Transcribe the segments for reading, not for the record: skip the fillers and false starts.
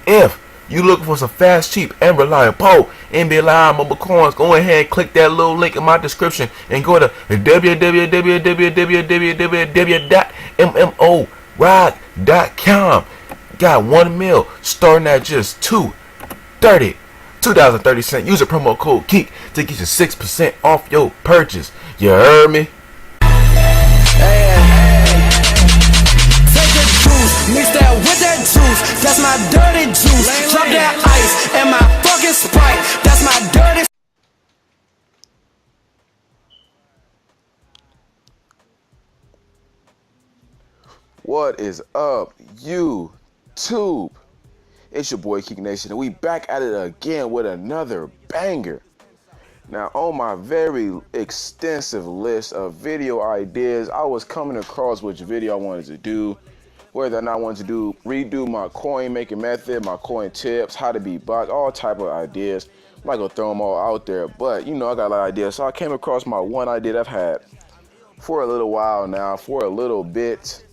If you looking for some fast, cheap, and reliable NBA Live mobile coins, go ahead and click that little link in my description and go to www.mmo.rock.com. Got 1 mil starting at just 2.30 Use a promo code KEEK to get you 6% off your purchase. You heard me? Mix that with that juice, that's my dirty juice. Drop that ice and my fucking Sprite, that's my dirty. What is up, YouTube? It's your boy Keek Nation, and we back at it again with another banger. Now, on my very extensive list of video ideas, I was coming across which video I wanted to do. Whether or not I wanted to redo my coin making method, my coin tips, how to beat bots, all type of ideas. I'm not gonna throw them all out there, but you know I got a lot of ideas. So I came across my one idea I've had for a little while now, for a little bit.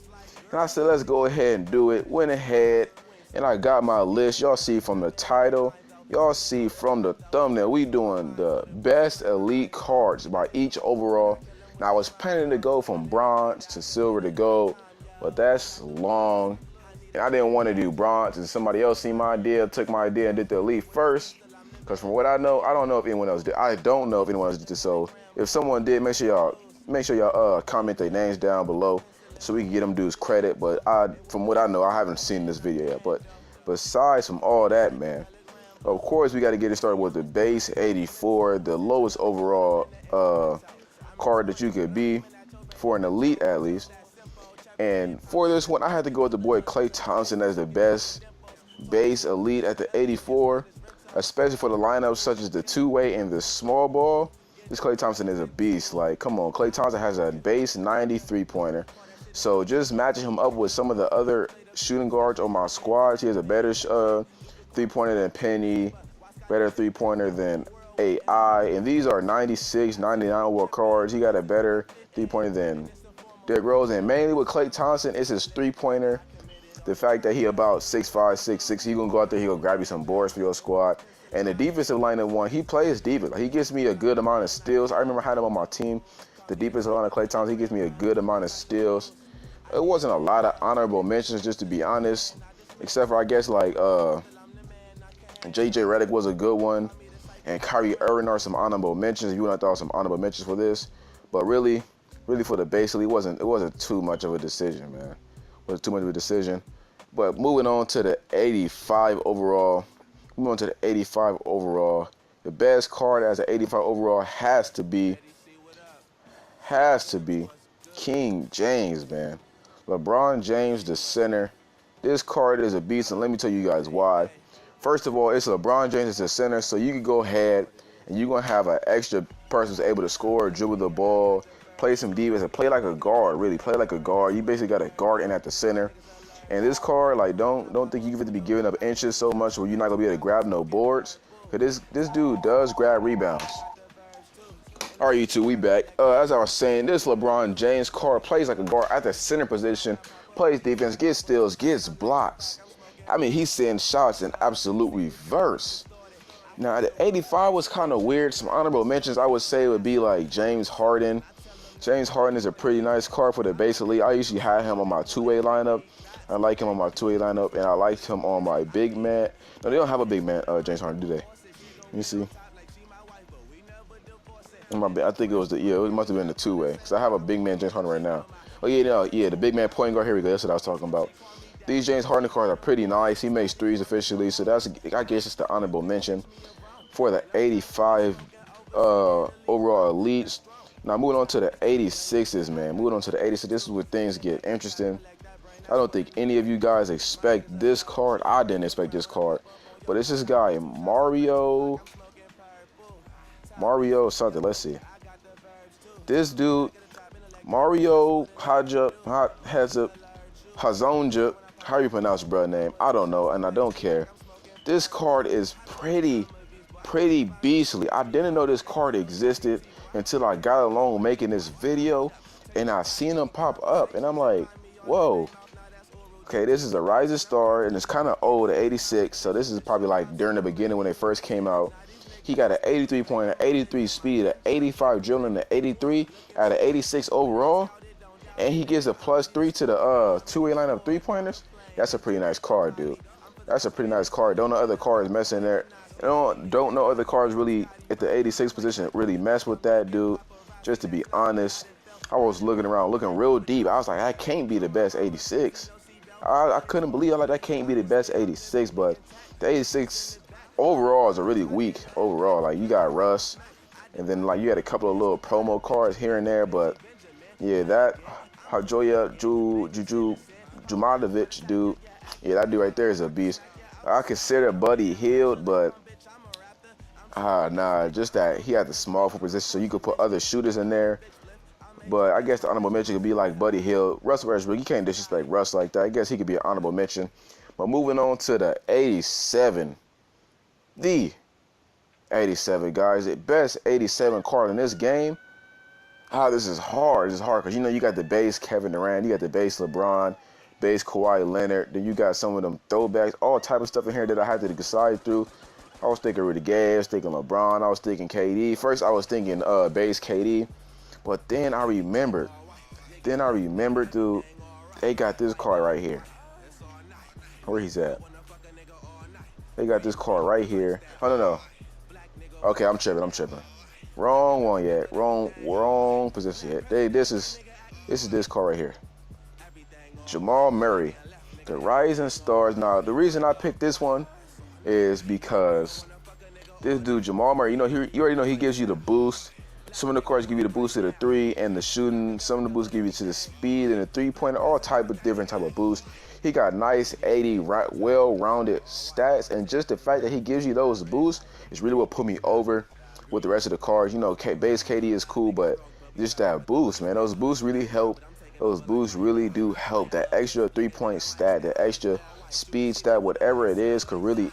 And I said, let's go ahead and do it. Went ahead and I got my list. Y'all see from the title, y'all see from the thumbnail, we doing the best elite cards by each overall. Now I was planning to go from bronze to silver to gold, but that's long, and I didn't want to do bronze, and somebody else seen my idea, took my idea, and did the elite first. Because from what I know, I don't know if anyone else did. I don't know if anyone else did this. So if someone did, make sure y'all comment their names down below so we can get them dudes credit. But from what I know, I haven't seen this video yet. But besides from all that, man, of course we got to get it started with the base 84, the lowest overall card that you could be for an elite at least. And for this one, I had to go with the boy Klay Thompson as the best base elite at the 84, especially for the lineups such as the two-way and the small ball. This Klay Thompson is a beast. Like, come on, Klay Thompson has a base 93-pointer. So just matching him up with some of the other shooting guards on my squad, he has a better three-pointer than Penny, better three-pointer than AI, and these are 96, 99 overall cards. He got a better three-pointer than Derrick Rose, and mainly with Klay Thompson, it's his three-pointer. The fact that he about 6'5", 6'6", he gonna go out there, he gonna grab you some boards for your squad. And the defensive line of one, he plays defense. Like, he gives me a good amount of steals. I remember I had him on my team. The defensive line of Klay Thompson, he gives me a good amount of steals. It wasn't a lot of honorable mentions, just to be honest, except for I guess like JJ Redick was a good one, and Kyrie Irving are some honorable mentions. If you want to throw some honorable mentions for this, but really for the base elite, it wasn't too much of a decision, man. It wasn't too much of a decision. But moving on to the 85 overall. The best card as an 85 overall has to be King James, man. LeBron James, the center. This card is a beast, and let me tell you guys why. First of all, it's LeBron James as the center, so you can go ahead and you're gonna have an extra person who's able to score, dribble the ball, play some defense, and play like a guard. Really play like a guard. You basically got a guard in at the center. And this card, like, don't think you have to be giving up inches so much where you're not gonna be able to grab no boards. Cause this dude does grab rebounds. All right, YouTube, we back. As I was saying, this LeBron James card plays like a guard at the center position, plays defense, gets steals, gets blocks. I mean, he's sending shots in absolute reverse. Now, the 85 was kind of weird. Some honorable mentions I would say would be like James Harden. James Harden is a pretty nice card for the base elite. I usually had him on my two-way lineup. I like him on my two-way lineup, and I liked him on my big man. No, they don't have a big man, James Harden, do they? Let me see. I think it was it must have been the two-way, because I have a big man James Harden right now. Oh yeah, the big man point guard. Here we go. That's what I was talking about. These James Harden cards are pretty nice. He makes threes officially, so I guess it's the honorable mention for the 85 overall elites. Now moving on to the 86s, man. Moving on to the 86s. This is where things get interesting. I don't think any of you guys expect this card. I didn't expect this card, but it's this guy Mario something. Let's see. This dude, Mario Hezonja, how you pronounce your brother name? I don't know, and I don't care. This card is pretty beastly. I didn't know this card existed until I got along making this video, and I seen him pop up, and I'm like, whoa. Okay, this is a Rising Star, and it's kind of old, 86. So this is probably like during the beginning when they first came out. He got an 83 pointer, 83 speed, an 85 dribbling, an 83 out of 86 overall. And he gives a +3 to the two-way lineup three-pointers. That's a pretty nice card, dude. That's a pretty nice card. Don't know other cards messing there. Don't know other cards really at the 86 position really mess with that, dude. Just to be honest, I was looking around, looking real deep. I was like, that can't be the best 86. I couldn't believe it. Like, that can't be the best 86, but the 86 overall is a really weak overall. Like, you got Russ, and then like you had a couple of little promo cards here and there, but yeah, that Hajoya Juju Jumadovic dude, yeah, that dude right there is a beast. I consider Buddy Hield, but nah, just that he had the small for position, so you could put other shooters in there. But I guess the honorable mention could be like Buddy Hield. Russell Westbrook, you can't disrespect Russ like that. I guess he could be an honorable mention. But moving on to the 87. The 87, guys. The best 87 card in this game. This is hard. This is hard because, you know, you got the base Kevin Durant. You got the base LeBron, base Kawhi Leonard. Then you got some of them throwbacks, all type of stuff in here that I had to decide through. I was thinking Rudy Gay, I was thinking LeBron, I was thinking KD. First, I was thinking base KD. But then I remembered, dude, they got this card right here. Where he's at? They got this card right here. Oh, no. Okay, I'm tripping. Wrong one yet. Wrong position yet. This is this card right here. Jamal Murray, the Rising Stars. Now, the reason I picked this one is because this dude, Jamal Murray, you already know he gives you the boost. Some of the cards give you the boost to the three and the shooting. Some of the boosts give you to the speed and the three-pointer, all type of different type of boosts. He got nice 80 well-rounded stats, and just the fact that he gives you those boosts is really what put me over with the rest of the cards. You know, base KD is cool, but just that boost, man, those boosts really help. Those boosts really do help. That extra three-point stat, that extra speed stat, whatever it is, could really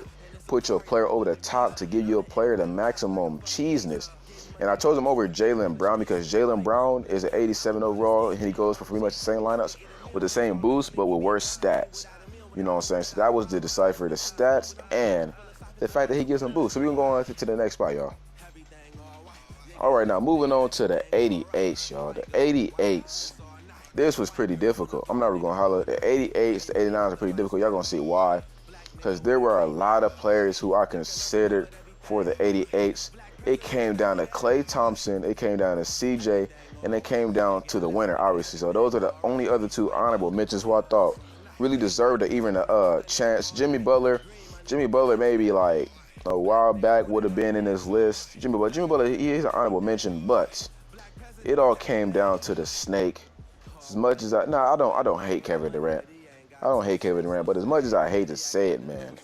put your player over the top to give your player the maximum cheesiness. And I chose him over Jaylen Brown because Jaylen Brown is an 87 overall, and he goes for pretty much the same lineups with the same boost, but with worse stats. You know what I'm saying? So that was the decipher, the stats and the fact that he gives them boost. So we're going to go on to the next spot, y'all. All right, now moving on to the 88s, y'all. The 88s. This was pretty difficult. I'm not really going to holler. The 88s, the 89s are pretty difficult. Y'all going to see why. Because there were a lot of players who I considered for the 88s. It came down to Klay Thompson, it came down to CJ, and it came down to the winner, obviously. So those are the only other two honorable mentions who I thought really deserved even a chance. Jimmy Butler maybe like a while back would have been in this list. Jimmy Butler, he's an honorable mention, but it all came down to the snake. As much as I don't hate Kevin Durant. I don't hate Kevin Durant, but as much as I hate to say it, man,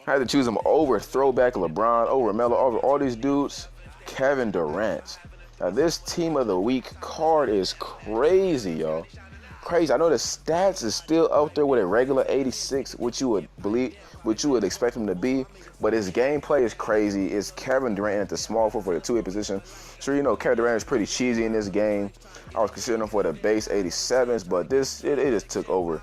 I had to choose him over throwback LeBron, over Melo, over all these dudes. Kevin Durant. Now this team of the week card is crazy, y'all. Crazy. I know the stats is still up there with a regular 86, which you would expect him to be, but his gameplay is crazy. It's Kevin Durant at the small forward for the two-way position. So you know Kevin Durant is pretty cheesy in this game. I was considering him for the base 87s, but it just took over.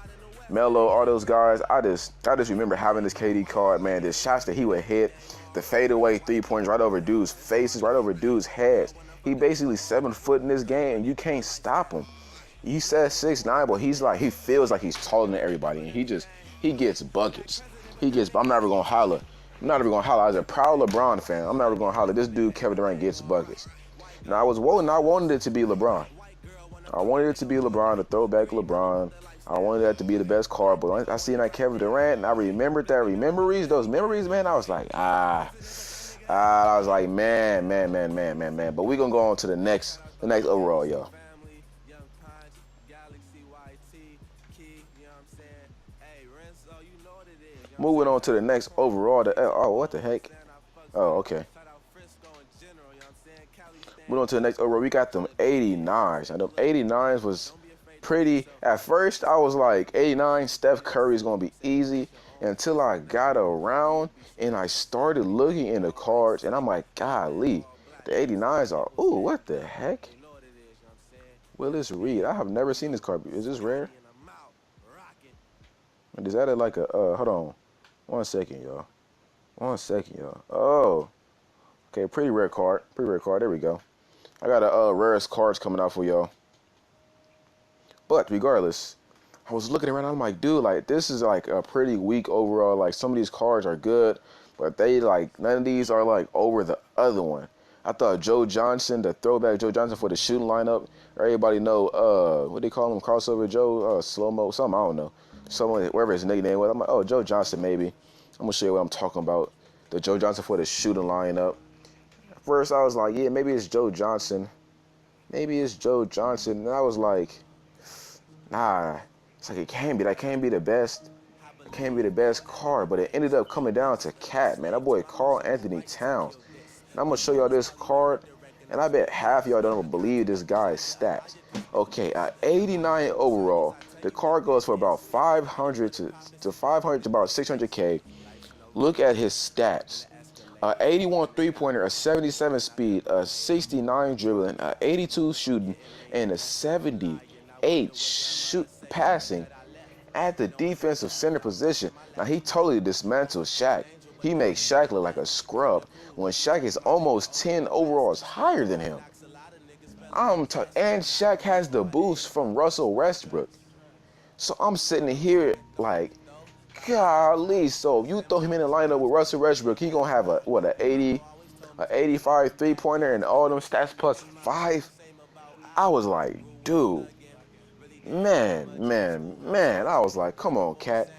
Melo, all those guys, I just remember having this KD card, man. The shots that he would hit, the fadeaway three-pointers right over dudes' faces, right over dudes' heads. He basically 7 foot in this game, and you can't stop him. He says 6'9", but he feels like he's taller than everybody, and he gets buckets. I'm not even gonna holler. As a proud LeBron fan, I'm not even gonna holler. This dude Kevin Durant gets buckets. Now I wanted it to be LeBron. I wanted it to be LeBron, the throwback LeBron. I wanted that to be the best card, but I seen that Kevin Durant, and I remembered those memories, man. I was like, man. But we gonna go on to the next overall, y'all. Moving on to the next overall. What the heck? Oh, okay. Moving on to the next overall, we got them 89s. And them 89s was pretty. At first, I was like, 89, Steph Curry is going to be easy, until I got around and I started looking in the cards, and I'm like, golly, the 89s are, ooh, what the heck? Willis Reed. I have never seen this card. Is this rare? Is that like a, hold on. 1 second, y'all. 1 second, y'all. Oh. Okay, pretty rare card. Pretty rare card. There we go. I got a rarest cards coming out for y'all. But regardless, I was looking around. I'm like, dude, like this is like a pretty weak overall. Like some of these cards are good, but they like none of these are like over the other one. I thought Joe Johnson, the throwback Joe Johnson for the shooting lineup. Everybody know what they call him, crossover Joe, slow mo, something I don't know, someone wherever his nickname was. I'm like, oh, Joe Johnson maybe. I'm gonna show you what I'm talking about. The Joe Johnson for the shooting lineup. First I was like, yeah, maybe it's Joe Johnson. Maybe it's Joe Johnson. And I was like, nah. It's like it can't be. That can't be the best. It can't be the best card. But it ended up coming down to Cat, man. That boy Karl Anthony Towns. And I'm gonna show y'all this card. And I bet half y'all don't even believe this guy's stats. Okay, at 89 overall, the card goes for about 500 to 500 to about 600K. Look at his stats. 81 three-pointer, a 77 speed, a 69 dribbling, a 82 shooting, and a 78 passing at the defensive center position. Now, he totally dismantled Shaq. He makes Shaq look like a scrub when Shaq is almost 10 overalls higher than him. And Shaq has the boost from Russell Westbrook. So I'm sitting here like, golly, so if you throw him in the lineup with Russell Westbrook, he gonna have an 85 three-pointer and all them stats plus 5. I was like, dude, man. I was like, come on, Cat.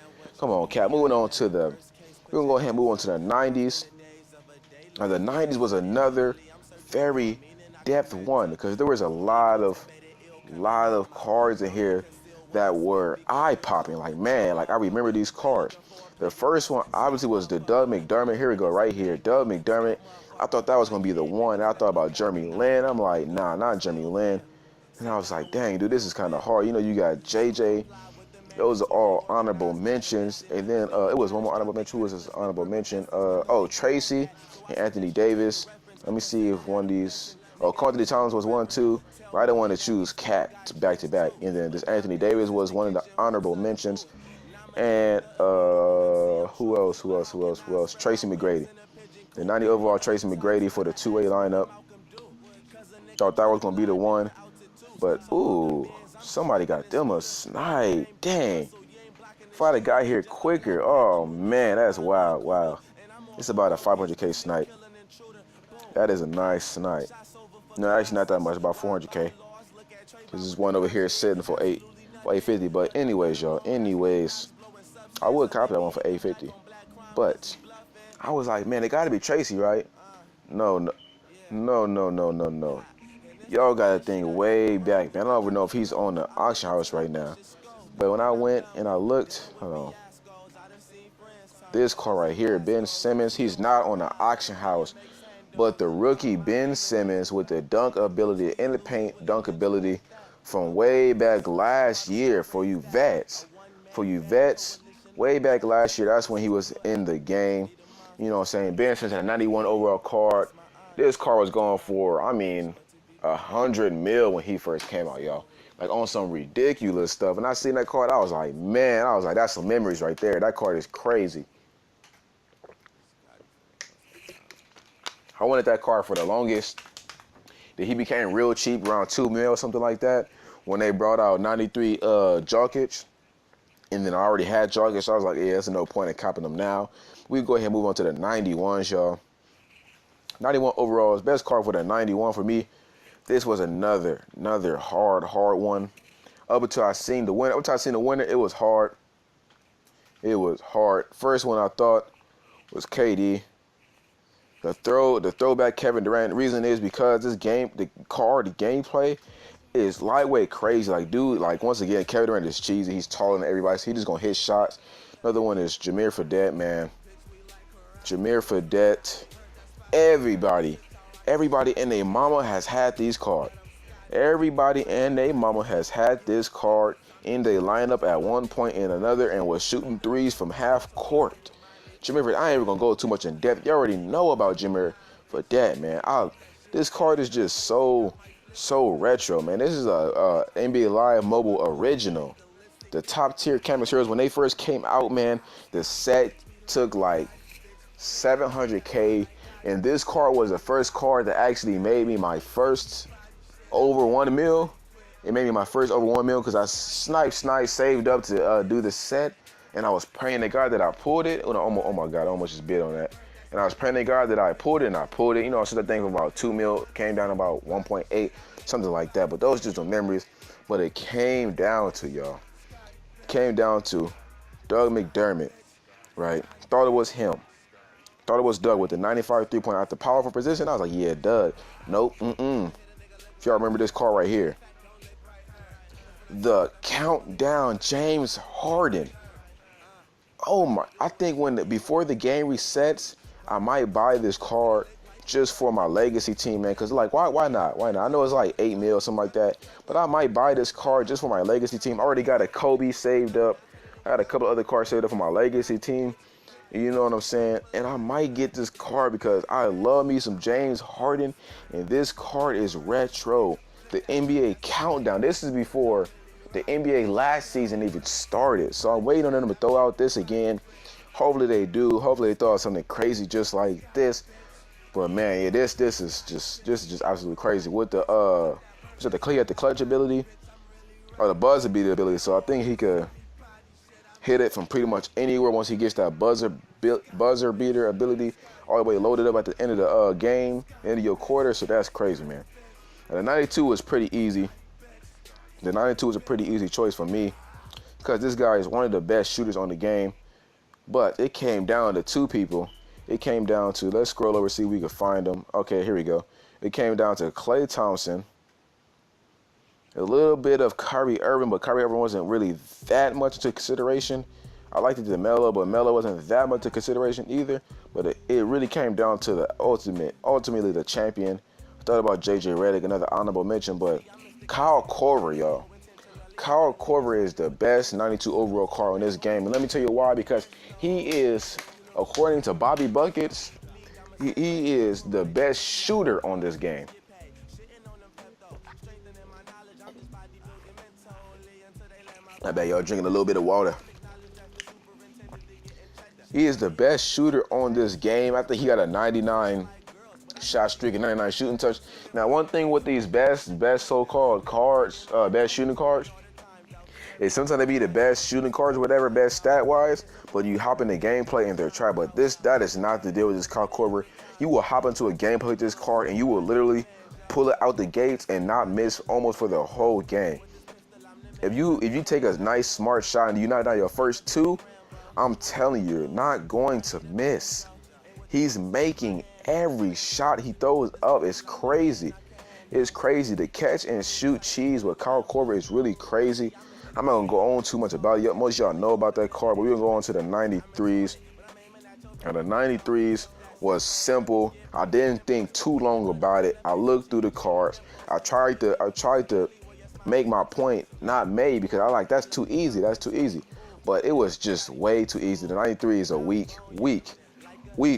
Moving on to we're gonna go ahead and move on to the 90s. Now the 90s was another very depth one because there was a lot of cards in here that were eye-popping. Like, man, like I remember these cards. The first one obviously was the Doug McDermott. Here we go, right here. Doug McDermott. I thought that was gonna be the one. I thought about Jeremy Lin. I'm like, nah, not Jeremy Lin. And I was like, dang, dude, this is kind of hard. You know, you got JJ. Those are all honorable mentions. And then it was one more honorable mention. Who was this honorable mention? Tracy and Anthony Davis. Let me see if one of these. Karl Anthony Towns was 1, 2. But I didn't want to choose Cat back to back. And then this Anthony Davis was one of the honorable mentions. And who else? Tracy McGrady. The 90 overall Tracy McGrady for the two-way lineup. Thought that was going to be the one. But, ooh, somebody got them a snipe. Dang. If I had got here quicker. Oh, man, that's wild. Wow. It's about a 500K snipe. That is a nice snipe. No, actually not that much, about 400K. Because there's one over here sitting for 850. But anyways, y'all, I would copy that one for 850. But I was like, man, it got to be Tracy, right? No. Y'all got a thing way back, man. I don't even know if he's on the auction house right now. But when I went and I looked, hold on. This card right here, Ben Simmons, he's not on the auction house. But the rookie Ben Simmons with the dunk ability, in the paint dunk ability from way back last year for you vets. Way back last year, that's when he was in the game. You know what I'm saying? Ben Simmons had a 91 overall card. This card was going for, 100 mil when he first came out, y'all. Like on some ridiculous stuff. And I seen that card, I was like, that's some memories right there. That card is crazy. I wanted that card for the longest. He became real cheap, around 2 mil or something like that, when they brought out 93 Jokic. And then I already had Jokic, so I was like, yeah, there's no point in copping them now. We go ahead and move on to the 91s, y'all. 91 overall is best card for the 91 for me. This was another hard one. Up until I seen the winner, it was hard. First one I thought was KD. The throwback Kevin Durant. The reason is because this game, the gameplay is lightweight crazy. Like, dude, like once again, Kevin Durant is cheesy. He's taller than everybody, so he's just gonna hit shots. Another one is Jameer Fredette, man. Jameer Fredette. Everybody and their mama has had these cards. Everybody and their mama has had this card in their lineup at one point and another and was shooting threes from half court. Jameer Fredette, I ain't even gonna go too much in depth. You already know about Jameer Fredette, man. This card is just so retro, man. This is a NBA Live Mobile original. The top tier canvas heroes, when they first came out, man, the set took like 700K. And this card was the first card that actually made me my first over 1 mil. It made me my first over 1 mil because I sniped, saved up to do the set. And I was praying to God that I pulled it. Oh my God, I almost just bid on that. And I was praying to God that I pulled it, and I pulled it. You know, so that thing from about 2 mil came down to about 1.8, something like that. But those just the memories. But it came down to, y'all. Came down to Doug McDermott, right? Thought it was him. Thought it was Doug with the 95 3-point at the powerful position. I was like, yeah, Doug. Nope. If y'all remember this card right here. The countdown James Harden. Oh my, I think before the game resets, I might buy this card just for my legacy team, man. Cause like, why not? Why not? I know it's like 8 mil, something like that. But I might buy this card just for my legacy team. I already got a Kobe saved up. I got a couple other cards saved up for my legacy team. You know what I'm saying? And I might get this card because I love me some James Harden. And this card is retro. The NBA countdown. This is before the NBA last season even started. So I'm waiting on them to throw out this again. Hopefully they do. Hopefully they throw out something crazy just like this. But man, yeah, this is just absolutely crazy. With the the clutch ability or the buzzer beater ability. So I think he could hit it from pretty much anywhere once he gets that buzzer beater ability all the way loaded up at the end of the game, end of your quarter. So that's crazy, man. And the 92 was pretty easy. The 92 is a pretty easy choice for me because this guy is one of the best shooters on the game. But it came down to two people. It came down to, let's scroll over, see if we can find them. Okay, here we go. It came down to Klay Thompson, a little bit of Kyrie Irving, but Kyrie Irving wasn't really that much into consideration. I liked it to Melo, but Melo wasn't that much into consideration either. But it really came down to the ultimately the champion. I thought about JJ Redick, another honorable mention, but Kyle Korver, y'all. Kyle Korver is the best 92 overall card in this game. And let me tell you why, because he is, according to Bobby Buckets, he is the best shooter on this game. I bet y'all drinking a little bit of water. He is the best shooter on this game. I think he got a 99 shot streak and 99 shooting touch. Now, one thing with these best so-called cards, best shooting cards, is sometimes they be the best shooting cards or whatever, best stat-wise, but you hop in the gameplay and they're try. But that is not the deal with this Kyle Korver. You will hop into a gameplay with this card and you will literally pull it out the gates and not miss almost for the whole game. If you take a nice smart shot and you knock down your first two, I'm telling you, you're not going to miss. He's making every shot he throws up. It's crazy. It's crazy. The catch and shoot cheese with Kyle Korver is really crazy. I'm not gonna go on too much about it. Most of y'all know about that card, but we're gonna go on to the 93s. And the 93s was simple. I didn't think too long about it. I looked through the cards. I tried to make my point, not made, because I like that's too easy. That's too easy. But it was just way too easy. The 93 is a weak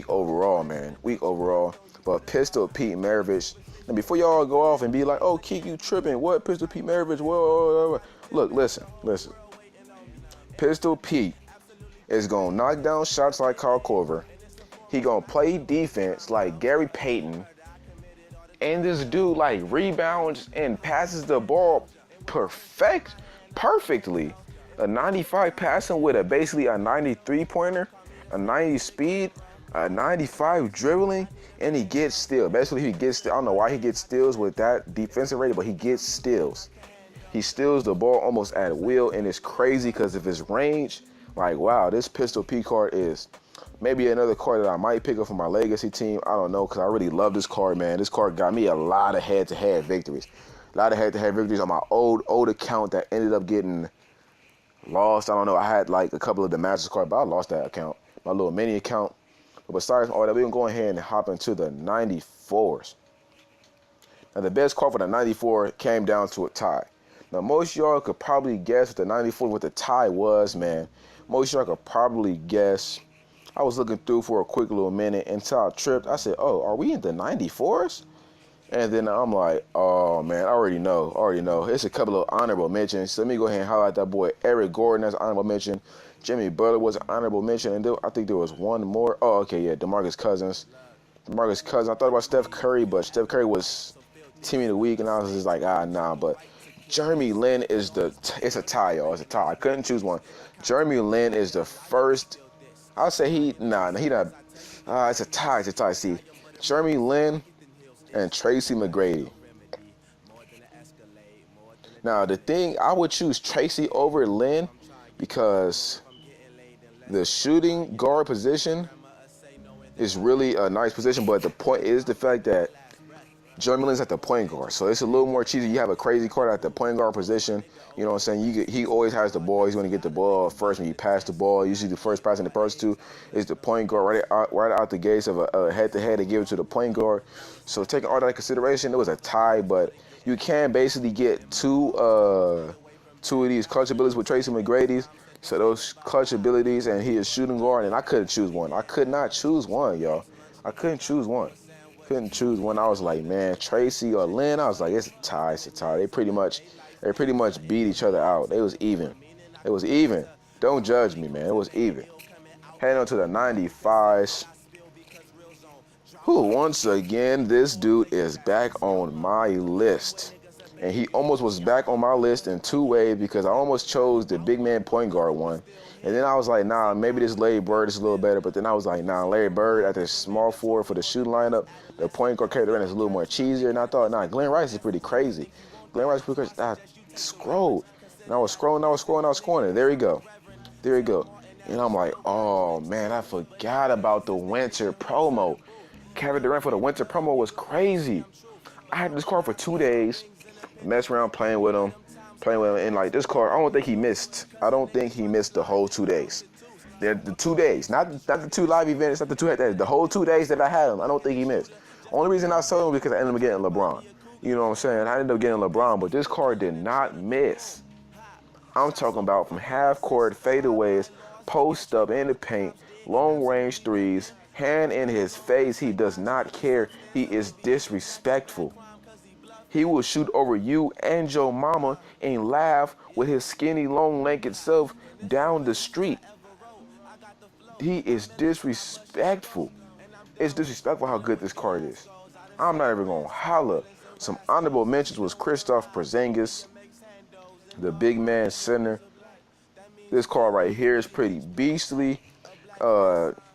overall, man. Weak overall. But Pistol Pete Maravich. And before y'all go off and be like, oh, Keek, you tripping. What? Pistol Pete Maravich? Whoa. Look, listen. Pistol Pete is going to knock down shots like Kyle Korver. He going to play defense like Gary Payton. And this dude like rebounds and passes the ball perfectly. A 95 passing with basically a 93 pointer, a 90 speed, a 95 dribbling, and he gets steals. Basically, he gets. I don't know why he gets steals with that defensive rating, but he gets steals. He steals the ball almost at will, and it's crazy because of his range. Like, wow, this Pistol P card is maybe another card that I might pick up for my legacy team. I don't know, because I really love this card, man. This card got me a lot of head-to-head victories. A lot of head-to-head victories on my old account that ended up getting lost. I don't know. I had like a couple of the Masters cards, but I lost that account. My little mini account. But besides all that, we're going to go ahead and hop into the 94s. Now, the best card for the 94 came down to a tie. Now, most y'all could probably guess what the 94 what the tie was, man. Most y'all could probably guess. I was looking through for a quick little minute until I tripped. I said, oh, are we in the 94s? And then I'm like, oh man, I already know. It's a couple of honorable mentions. So let me go ahead and highlight that boy Eric Gordon as an honorable mention. Jimmy Butler was an honorable mention, and I think there was one more. Oh, okay, yeah, DeMarcus Cousins. DeMarcus Cousins. I thought about Steph Curry, but Steph Curry was Team of the Week, and I was just like, nah. But Jeremy Lin is it's a tie, y'all. It's a tie. I couldn't choose one. Jeremy Lin is the first. I'll say he not. It's a tie. See, Jeremy Lin and Tracy McGrady. Now, the thing, I would choose Tracy over Lin because the shooting guard position is really a nice position, but the point is the fact that Jeremy Lin's at the point guard, so it's a little more cheesy. You have a crazy card at the point guard position. You know what I'm saying? He always has the ball. He's going to get the ball first when you pass the ball. Usually the first pass in the first two is the point guard right out the gates of a head-to-head to give it to the point guard. So taking all that into consideration, it was a tie, but you can basically get two of these clutch abilities with Tracy McGrady's. So those clutch abilities, and he is shooting guard, and I couldn't choose one. I could not choose one, y'all. I couldn't choose one. I was like, man, Tracy or Lin. I was like, it's a tie. They pretty much beat each other out. It was even. Don't judge me, man. It was even. Heading on to the 95s. Once again, this dude is back on my list. And he almost was back on my list in two ways because I almost chose the big man point guard one. And then I was like, nah, maybe this Larry Bird is a little better. But then I was like, nah, Larry Bird at the small forward for the shooting lineup, the point guard character is a little more cheesier. And I thought, nah, Glenn Rice is pretty crazy. I scrolled. And I was scrolling. And there you go. And I'm like, oh, man, I forgot about the winter promo. Kevin Durant for the winter promo was crazy. I had this card for 2 days. Mess around playing with him, and like this card, I don't think he missed the whole 2 days. The 2 days, not the 2 live events, not the 2 days, the whole 2 days that I had him, I don't think he missed. Only reason I sold him because I ended up getting LeBron. You know what I'm saying? I ended up getting LeBron, but this card did not miss. I'm talking about from half court fadeaways, post up in the paint, long range threes, hand in his face. He does not care. He is disrespectful. He will shoot over you and your mama and laugh with his skinny, long-legged self down the street. He is disrespectful. It's disrespectful how good this card is. I'm not even going to holler. Some honorable mentions was Kristaps Porzingis, the big man center. This card right here is pretty beastly.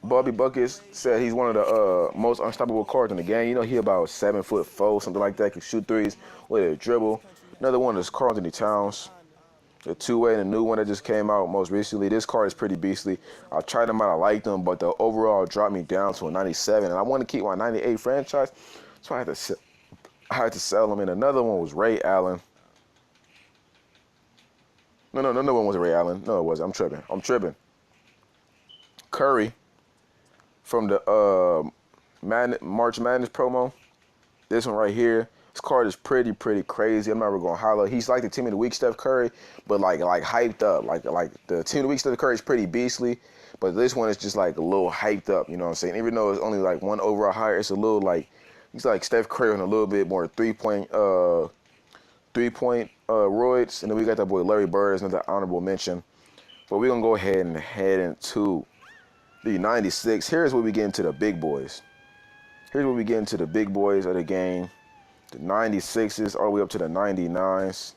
Bobby Buckets said he's one of the most unstoppable cards in the game. You know, he about 7'4", something like that. Can shoot threes with a dribble. Another one is Karl Anthony Towns, the two-way, and the new one that just came out most recently. This card is pretty beastly. I tried them out, I liked them, but the overall dropped me down to a 97, and I want to keep my 98 franchise, so I had to sell them. And another one was Ray Allen. No one was Ray Allen. No, it wasn't. I'm tripping. Curry from the March Madness promo. This one right here. This card is pretty crazy. I'm never gonna holler. He's like the Team of the Week Steph Curry, but like hyped up. Like the Team of the Week Steph Curry is pretty beastly, but this one is just like a little hyped up. You know what I'm saying? Even though it's only like one overall higher, it's a little like he's like Steph Curry on a little bit more three-point roids. And then we got that boy Larry Bird as another honorable mention. But we're gonna go ahead and head into the 96. Here's where we get into the big boys. Here's where we get into the big boys of the game. The 96s all the way up to the 99s.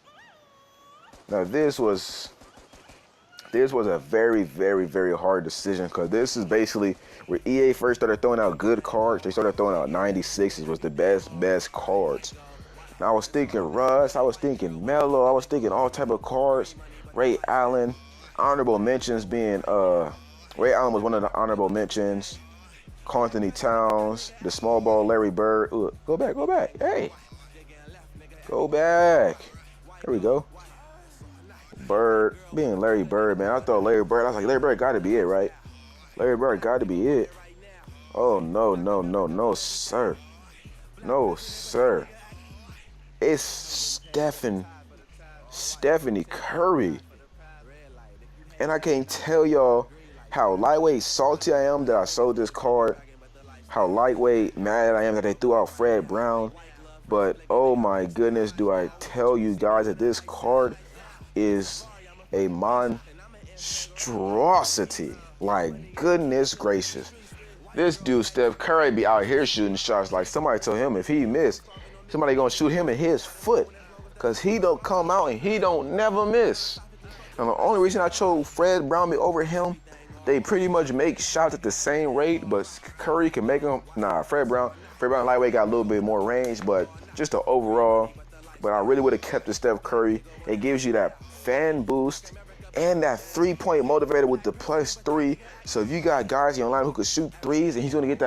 Now this was a very hard decision because this is basically where EA first started throwing out good cards. They started throwing out 96s was the best cards. Now I was thinking Russ, I was thinking Melo, I was thinking all type of cards. Ray Allen, honorable mentions being Ray Allen was one of the honorable mentions. Karl Anthony Towns, the small ball Larry Bird. Ooh, go back. Hey. Go back. There we go. Bird, being Larry Bird, man. I thought Larry Bird, I was like, Larry Bird got to be it, right? Larry Bird got to be it. Oh, no, sir. No, sir. It's Stephanie Curry. And I can't tell y'all how lightweight salty I am that I sold this card. How lightweight mad I am that they threw out Fred Brown. But oh my goodness, do I tell you guys that this card is a monstrosity. Like, goodness gracious. This dude, Steph Curry, be out here shooting shots like somebody told him if he missed, somebody gonna shoot him in his foot. Cause he don't come out and he don't never miss. And the only reason I chose Fred Brownlee over him, they pretty much make shots at the same rate, but Curry can make them. Nah, Fred Brown lightweight got a little bit more range, but just the overall. But I really would have kept the Steph Curry. It gives you that fan boost and that 3-point motivator with the +3. So if you got guys in your line who could shoot threes and he's gonna get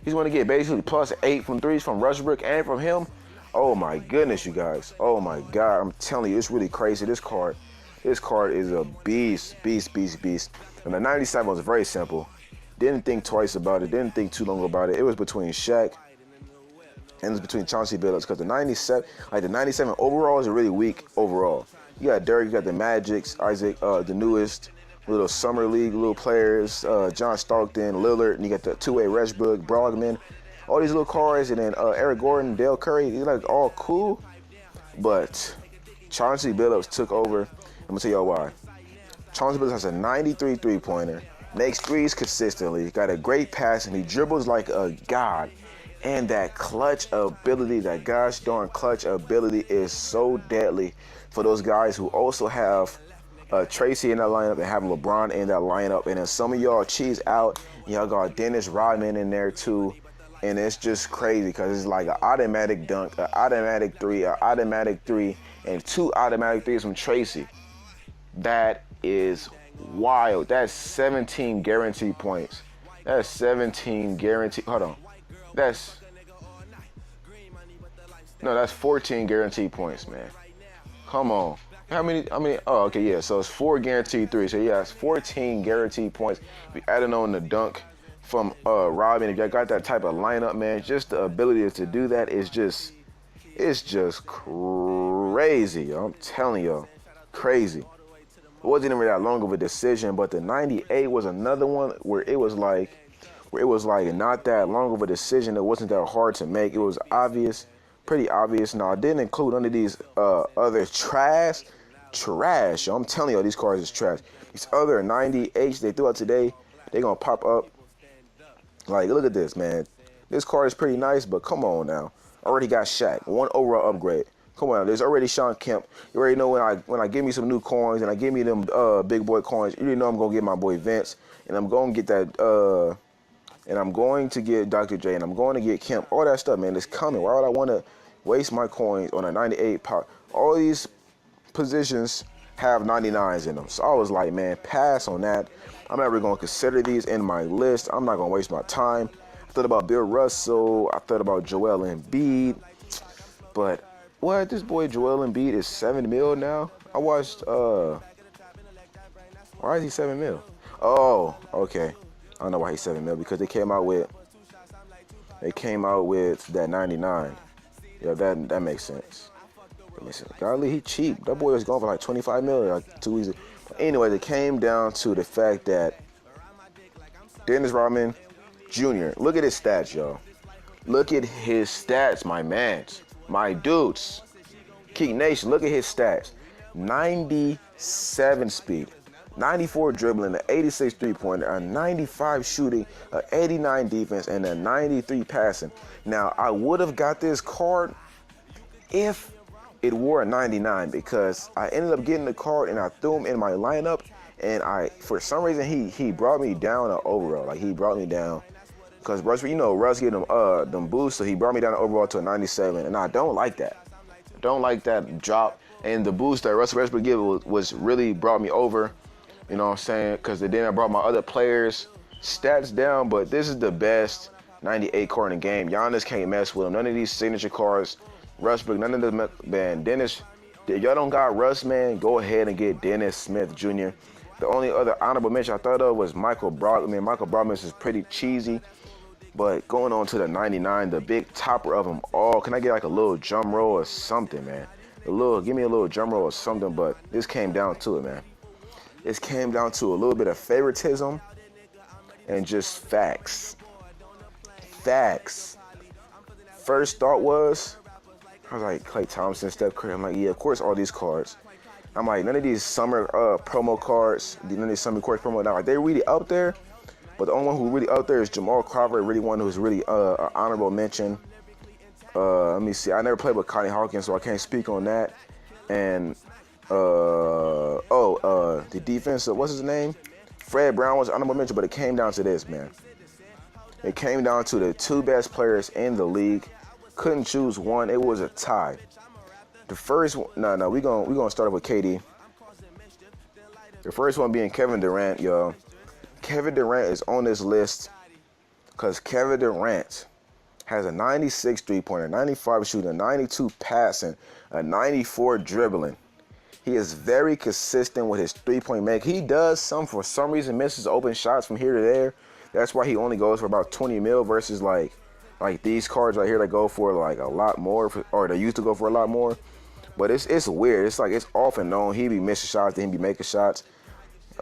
he's gonna get basically +8 from threes from Westbrook and from him. Oh my goodness, you guys. Oh my God, I'm telling you, it's really crazy. This card is a beast. And the 97 was very simple. Didn't think twice about it. Didn't think too long about it. It was between Shaq and it was between Chauncey Billups, because the 97 overall is a really weak overall. You got Dirk, you got the Magics, Isaac, the newest little summer league little players, John Stockton, Lillard, and you got the two-way Westbrook, Brogdon, all these little cards, and then Eric Gordon, Dale Curry. They're like all cool, but Chauncey Billups took over. I'm gonna tell y'all why. Chauncey Billups has a 93 3-pointer, makes threes consistently, got a great pass, and he dribbles like a god. And that clutch ability, that gosh darn clutch ability is so deadly for those guys who also have Tracy in that lineup and have LeBron in that lineup. And then some of y'all cheese out, y'all got Dennis Rodman in there too. And it's just crazy because it's like an automatic dunk, an automatic three, and 2 automatic threes from Tracy. That is wild. That's 17 guaranteed points. That's 17 guaranteed. Hold on. That's 14 guaranteed points, man. Come on. How many? Oh, okay, yeah. So it's 4 guaranteed threes. So yeah, it's 14 guaranteed points. If you adding on the dunk from Robin, if y'all got that type of lineup, man, just the ability to do that is just, it's just crazy. I'm telling y'all, crazy. It wasn't even that long of a decision, but the 98 was another one where it was like not that long of a decision. It wasn't that hard to make. It was obvious, pretty obvious. Now, I didn't include none of these other trash. I'm telling you, these cards is trash. These other 98s they threw out today, they gonna pop up. Like, look at this, man. This card is pretty nice, but come on now. Already got Shaq, 1 overall upgrade. Come on, there's already Sean Kemp. You already know when I give me some new coins and I give me them big boy coins, you already know I'm gonna get my boy Vince, and I'm gonna get that and I'm going to get Dr. J, and I'm going to get Kemp. All that stuff, man, is coming. Why would I want to waste my coins on a 98 power? All these positions have 99s in them. So I was like, man, pass on that. I'm never going to consider these in my list. I'm not going to waste my time. I thought about Bill Russell. I thought about Joel Embiid. But what? This boy Joel Embiid is $7 million now? I watched, why is he $7 million? Oh, okay. I don't know why he's $7 million, because they came out with that 99. Yeah, that makes sense. Golly, he cheap. That boy was going for like 25 million like 2 weeks ago. But anyway, it came down to the fact that Dennis Rodman Jr. Look at his stats, y'all. Look at his stats, my mans, my dudes. Geek Nation, look at his stats. 97 speed. 94 dribbling, an 86 3-pointer, a 95 shooting, a 89 defense, and a 93 passing. Now, I would have got this card if it wore a 99, because I ended up getting the card and I threw him in my lineup, and for some reason he brought me down an overall. Like, he brought me down because Russ gave them boosts, so he brought me down overall to a 97, and I don't like that. I don't like that drop, and the boost that Russell Westbrook gave was really brought me over. You know what I'm saying? Because then I brought my other players' stats down, but this is the best 98 card in the game. Giannis can't mess with him. None of these signature cards, Westbrook, none of them, man. Dennis, if y'all don't got Russ, man, go ahead and get Dennis Smith Jr. The only other honorable mention I thought of was Michael Brogdon. Michael Brogdon is pretty cheesy, but going on to the 99, the big topper of them all. Can I get like a little drum roll or something, man? Give me a little drum roll or something, but this came down to it, man. It came down to a little bit of favoritism and just facts. first thought was, I was like, Klay Thompson, Steph Curry. I'm like, yeah, of course, all these cards. I'm like, none of these summer promo cards, none of these summer course promo, like, they're really out there. But the only one who really out there is Jamal Crawford, really one who's really an honorable mention. Let me see. I never played with Connie Hawkins, so I can't speak on that. And the defense, what's his name? Fred Brown was honorable mention, but it came down to this, man. It came down to the two best players in the league. Couldn't choose one. It was a tie. The first one, we're gonna start off with KD. The first one being Kevin Durant, y'all. Kevin Durant is on this list because Kevin Durant has a 96 three-pointer, 95 shooting, 92 passing, a 94 dribbling. He is very consistent with his three-point make. He does for some reason, misses open shots from here to there. That's why he only goes for about 20 mil versus like these cards right here that go for like a lot more, or they used to go for a lot more. But it's weird. It's like, it's often known he be missing shots, then he be making shots.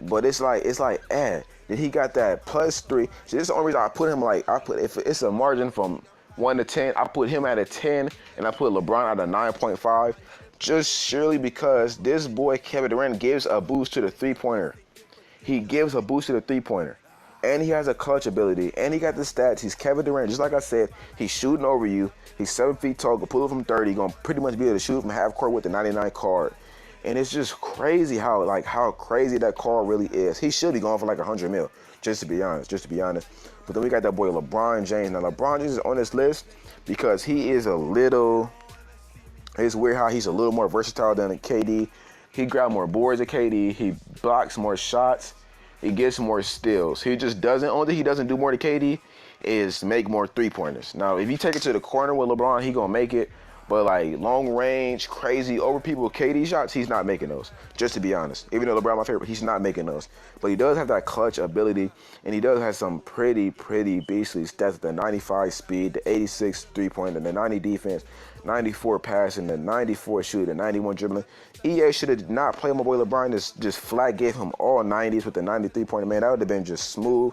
But it's like, then he got that +3. See, this is the only reason I put him if it's a margin from 1 to 10, I put him at a 10, and I put LeBron at a 9.5. Just surely because this boy Kevin Durant gives a boost to the three-pointer. He gives a boost to the three-pointer. And he has a clutch ability. And he got the stats. He's Kevin Durant. Just like I said, he's shooting over you. He's 7 feet tall, can pull it from 30. Going to pretty much be able to shoot from half court with the 99 card. And it's just crazy how crazy that card really is. He should be going for like 100 mil, just to be honest. But then we got that boy LeBron James. Now LeBron James is on this list because he is it's weird how he's a little more versatile than KD. He grabs more boards than KD. He blocks more shots. He gets more steals. He doesn't do more than KD is make more three-pointers. Now, if you take it to the corner with LeBron, he gonna make it. But like long range, crazy over people with KD shots, he's not making those. Just to be honest, even though LeBron my favorite, he's not making those. But he does have that clutch ability, and he does have some pretty beastly stats: the 95 speed, the 86 three-pointer, the 90 defense, 94 passing, the 94 shooting, the 91 dribbling. EA should have not played my boy LeBron. Just flat gave him all 90s with the 93 pointer. Man, that would have been just smooth.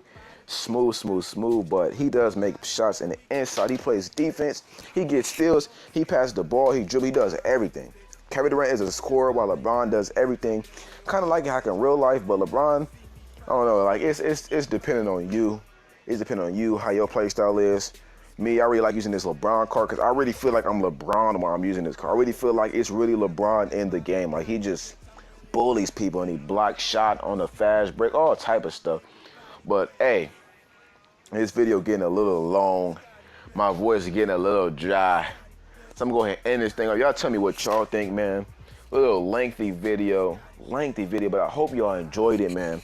But he does make shots in the inside. He plays defense. He gets steals. He passes the ball. He dribbles. He does everything. Kevin Durant is a scorer while LeBron does everything. Kind of like it in real life, but LeBron, I don't know. Like it's dependent on you. It's dependent on you how your play style is. Me, I really like using this LeBron card because I really feel like I'm LeBron while I'm using this card. I really feel like it's really LeBron in the game. Like he just bullies people and he blocks shot on the fast break, all type of stuff. But hey, this video getting a little long. My voice is getting a little dry. So I'm going to go ahead and end this thing. Y'all tell me what y'all think, man. A little lengthy video, but I hope y'all enjoyed it, man.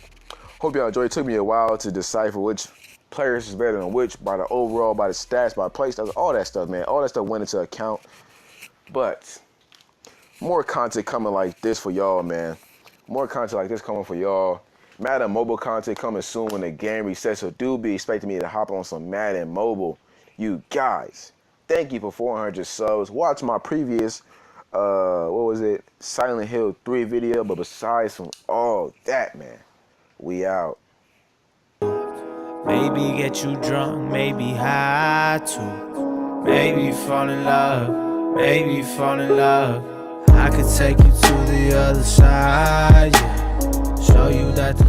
Hope y'all enjoyed it. It took me a while to decipher which players is better than which by the overall, by the stats, by play styles, all that stuff, man. All that stuff went into account. But more content coming like this for y'all, man. More content like this coming for y'all. Madden Mobile content coming soon when the game resets, so do be expecting me to hop on some Madden Mobile. You guys, thank you for 400 subs. Watch my previous, Silent Hill 3 video, but besides from all that, man, we out. Maybe get you drunk, maybe high too. Maybe fall in love, maybe fall in love. I could take you to the other side, yeah. Show you that the